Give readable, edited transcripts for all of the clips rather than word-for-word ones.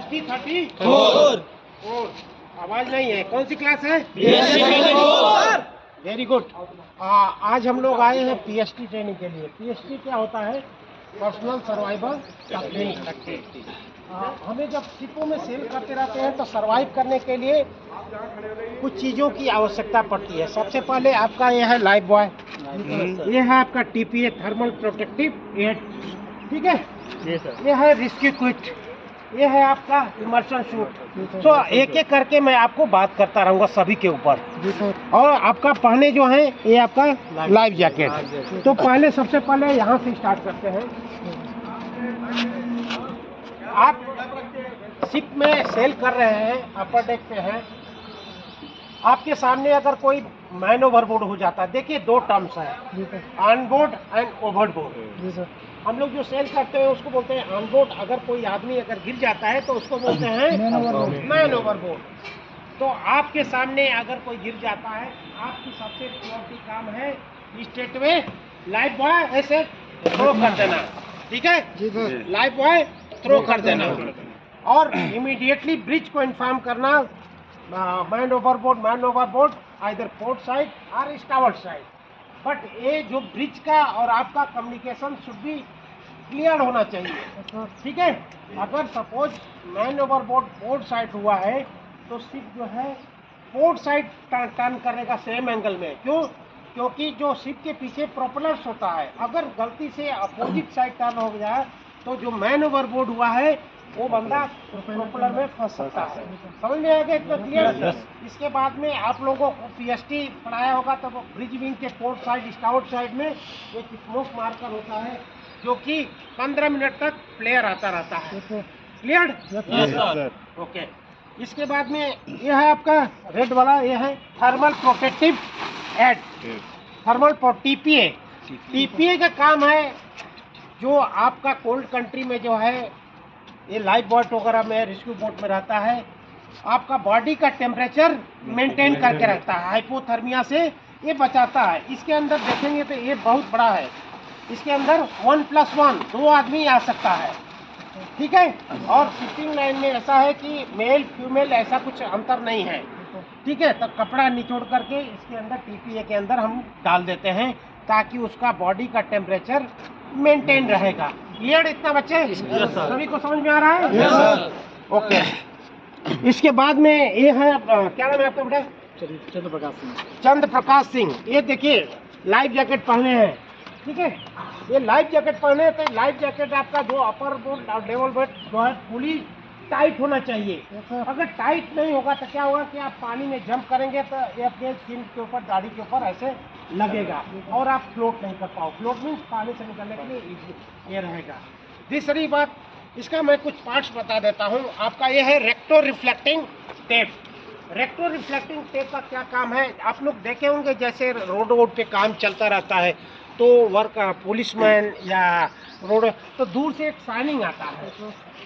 PST-34 आवाज नहीं है। कौन सी क्लास है? Very good. आज हम लोग आए हैं PST ट्रेनिंग के लिए। PST क्या होता है? Personal survival technique. हमें जब शिपों में सेल करते रहते हैं तो सर्वाइव करने के लिए कुछ चीज़ों की आवश्यकता पड़ती है। सबसे पहले आपका यह है लाइफ बॉय, ये है आपका TPA थर्मल प्रोटेक्टिव एड, ठीक है, ये है रेस्क्यू किट, ये है आपका इमर्शन सूट। तो एक एक करके मैं आपको बात करता रहूँगा सभी के ऊपर। और आपका पहने जो है ये आपका लाइफ जैकेट। तो पहले सबसे पहले यहाँ से स्टार्ट करते हैं। आप शिप में सेल कर रहे हैं, अपर डेक पे हैं, आपके सामने अगर कोई मैन ओवरबोर्ड हो जाता है, देखिए दो टर्म्स है, ऑन बोर्ड एंड ओवरबोर्ड। हम लोग जो सेल करते हैं उसको बोलते हैं ऑन बोर्ड। अगर कोई आदमी अगर गिर जाता है तो उसको बोलते हैं मैन ओवरबोर्ड। तो आपके सामने अगर कोई गिर जाता है, आपकी सबसे प्रायोरिटी काम है स्टेट में लाइफ बॉय ऐसे थ्रो कर देना, ठीक है, लाइफ बॉय थ्रो कर देना और इमीडिएटली ब्रिज को इन्फॉर्म करना man overboard either port side और स्टावर्ड साइड। बट ये जो ब्रिज का और आपका कम्युनिकेशन शुड बी क्लियर होना चाहिए, ठीक है। अगर suppose man overboard port side हुआ है तो शिप जो है पोर्ट साइड टर्न करेगा सेम एंगल में। क्यों? क्योंकि जो शिप के पीछे प्रोपेलर्स होता है, अगर गलती से अपोजिट साइड टर्न हो जाए तो जो मैन ओवरबोर्ड हुआ है वो बंदा प्रोपेलर में फंस सकता है। समझ में आ गया इतना क्लियर? इसके बाद में आप लोगों को PST पढ़ाया होगा तब ब्रिज विंग के पोर्ट साइड स्टाउट साइड में एक स्मोक मार्कर होता है जो कि 15 मिनट तक प्लेयर आता रहता है। क्लियर? ओके। इसके बाद में यह है आपका रेड वाला, यह है thermal protective aid, thermal TPA का काम है जो आपका कोल्ड कंट्री में जो है ये लाइफ बोट वगैरह में रेस्क्यू बोट में रहता है, आपका बॉडी का टेम्परेचर मेंटेन करके रखता है, हाइपोथर्मिया से ये बचाता है। इसके अंदर देखेंगे तो ये बहुत बड़ा है, इसके अंदर 1+1 2 आदमी आ सकता है, ठीक है। और शिपिंग लाइन में ऐसा है कि मेल फीमेल ऐसा कुछ अंतर नहीं है, ठीक है। तो कपड़ा निचोड़ करके इसके अंदर TPA के अंदर हम डाल देते हैं ताकि उसका बॉडी का टेम्परेचर मेंटेन रहेगा। क्लियर इतना बच्चे? सभी को समझ में आ रहा है? ओके। इसके बाद में ये है क्या नाम है आपका बेटा? चंद्र प्रकाश सिंह। ये देखिए लाइफ जैकेट पहने हैं, ठीक है। ये लाइफ जैकेट पहने तो लाइफ जैकेट आपका जो अपर बोर्ड और लेवल बोर्ड जो है फुली टाइट होना चाहिए। अगर टाइट नहीं होगा तो क्या होगा कि आप पानी में जंप करेंगे तो ये अपने स्किन के ऊपर, दाढ़ी के ऊपर ऐसे लगेगा और आप फ्लोट नहीं कर पाओ। फ्लोट मीन्स पानी से निकलने के लिए ये रहेगा। दूसरी बात, इसका मैं कुछ पार्ट्स बता देता हूँ। आपका ये है recto reflecting tape. Recto reflecting tape का क्या काम है? आप लोग देखे होंगे जैसे रोड पे काम चलता रहता है तो वर्क पुलिसमैन या रोड तो दूर से एक साइनिंग आता है,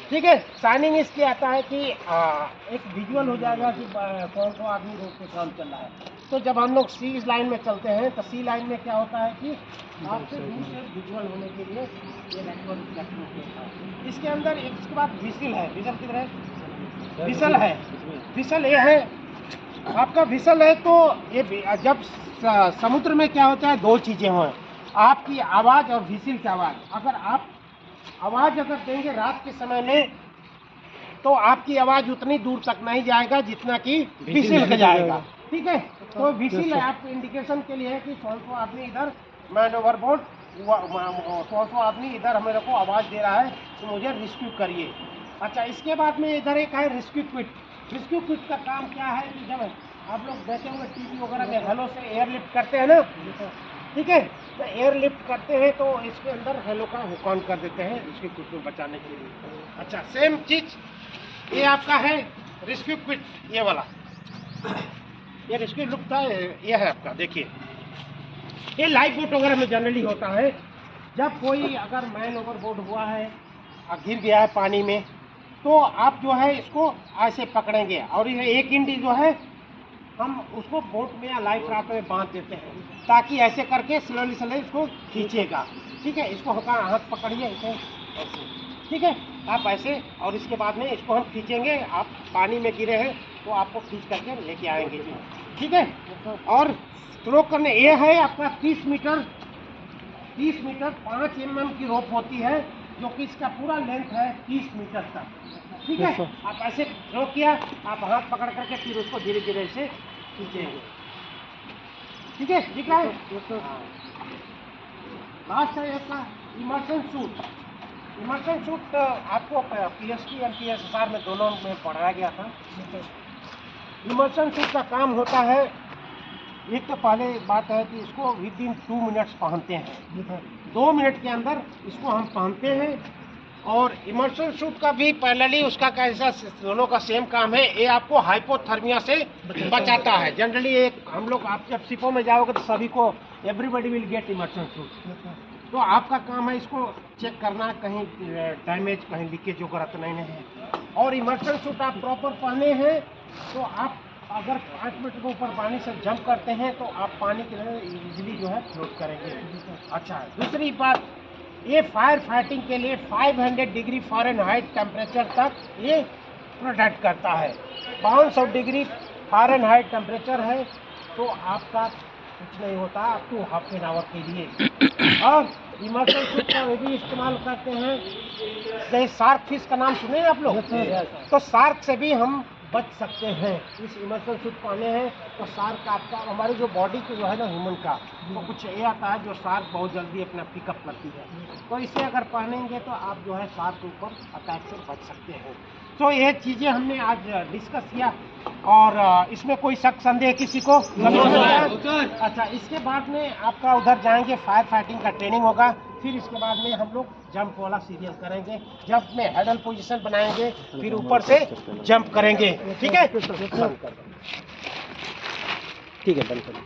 ठीक है। साइनिंग इसलिए आता है कि एक विजुअल हो जाएगा कि कौन सा आदमी रोड पे काम चल रहा है। तो जब हम लोग सी लाइन में चलते हैं तो सी लाइन में क्या होता है कि आपसे दूर से विजुअल होने के लिए ये रेक्टो रिफ्लेक्टिंग टेप है। इसके अंदर इसके बाद विसल है। विसल किधर है? विसल है। विसल ये है आपका विसल है। तो ये जब समुद्र में क्या होता है, दो चीजें हैं, आपकी आवाज और विसल की आवाज। अगर आप आवाज अगर देंगे रात के समय में तो आपकी आवाज उतनी दूर तक नहीं जाएगा जितना कि विसल का जाएगा, ठीक है। तो विसल आपको इंडिकेशन के लिए है कि 100 आदमी इधर मैन ओवरबोर्ड, 100 आदमी इधर हमें को आवाज दे रहा है तो मुझे रेस्क्यू करिए। अच्छा, इसके बाद में इधर एक है रेस्क्यू क्विट। रेस्क्यू क्विट का काम क्या है कि जब आप लोग देखे होंगे टीवी वगैरह में हेलो से एयरलिफ्ट करते हैं ना, ठीक है, तो एयरलिफ्ट करते हैं तो इसके अंदर हेलो का हुक ऑन कर देते हैं रेस्क्यू क्विट को बचाने के लिए। अच्छा, सेम चीज ये आपका है रेस्क्यू क्विट, ये वाला, ये रेस्क्यू लुक था, ये है आपका। देखिए ये लाइफ बोट वगैरह में जनरली होता है। जब कोई अगर मैन ओवरबोर्ड हुआ है और गिर गया है पानी में तो आप जो है इसको ऐसे पकड़ेंगे और ये एक इंडी जो है हम उसको बोट में या लाइफ राफ्ट में बांध देते हैं ताकि ऐसे करके स्लोली इसको खींचेगा, ठीक है। इसको हाथ पकड़िए इसे ऐसे, ठीक है, आप ऐसे, और इसके बाद में इसको हम खींचेंगे, आप पानी में गिरे हैं तो आपको खींच करके लेके आएंगे जी, ठीक है। और स्ट्रोक करने ये है आपका 30 मीटर 5 mm की रोप होती है, जो कि इसका पूरा लेंथ है 30 मीटर तक, ठीक है। आप ऐसे थ्रो किया, आप हाथ पकड़ करके फिर उसको धीरे धीरे से खींचेंगे, ठीक है, ठीक है। लास्ट है आपका इमर्शन सूट। इमर्शन सूट आपको PST और PSSR में दोनों में पढ़ाया गया था। इमर्शन सूट का काम होता है, एक तो पहले बात है कि इसको विदिन 2 मिनट्स पहनते हैं, 2 मिनट के अंदर इसको हम पहनते हैं। और इमर्शन सूट का भी पैरेलली उसका कैसा दोनों का सेम काम है, ये आपको हाइपोथर्मिया से बचाता है। जनरली एक हम लोग, आप जब शिपों में जाओगे तो सभी को, everybody will get immersion suit, तो आपका काम है इसको चेक करना, कहीं डैमेज, कहीं लीकेज वगैरह तो नहीं है। और इमर्शन सूट आप प्रॉपर पहने हैं तो आप अगर 5 मीटर के ऊपर पानी से जंप करते हैं तो आप पानी के लिए इजीली जो है फ्लोट करेंगे। अच्छा, दूसरी बात, ये फायर फाइटिंग के लिए 500 डिग्री फ़ारेनहाइट टेम्परेचर तक ये प्रोटेक्ट करता है। 500 डिग्री फ़ारेनहाइट टेम्परेचर है तो आपका कुछ नहीं होता up to half an hour के लिए। और इमर्शन सूट का वे भी इस्तेमाल करते हैं, जैसे शार्क फिश का नाम सुने आप लोग, तो शार्क से भी हम बच सकते हैं। इस इमर्शन सूट पहने हैं तो शार्क आपका, हमारी जो बॉडी की जो है ना ह्यूमन का, तो कुछ ये आता है जो शार्क बहुत जल्दी अपना पिकअप करती है, तो इसे अगर पहनेंगे तो आप जो है शार्क के ऊपर अटैक से बच सकते हैं। तो ये चीज़ें हमने आज डिस्कस किया, और इसमें कोई शक संदेह किसी को? अच्छा, इसके बाद में आपका उधर जाएंगे, फायर फाइटिंग का ट्रेनिंग होगा, फिर इसके बाद में हम लोग जंप वाला सीरियल करेंगे। जंप में हेडल पोजीशन बनाएंगे, फिर ऊपर से जंप करेंगे, ठीक है। ठीक है, बंद करो।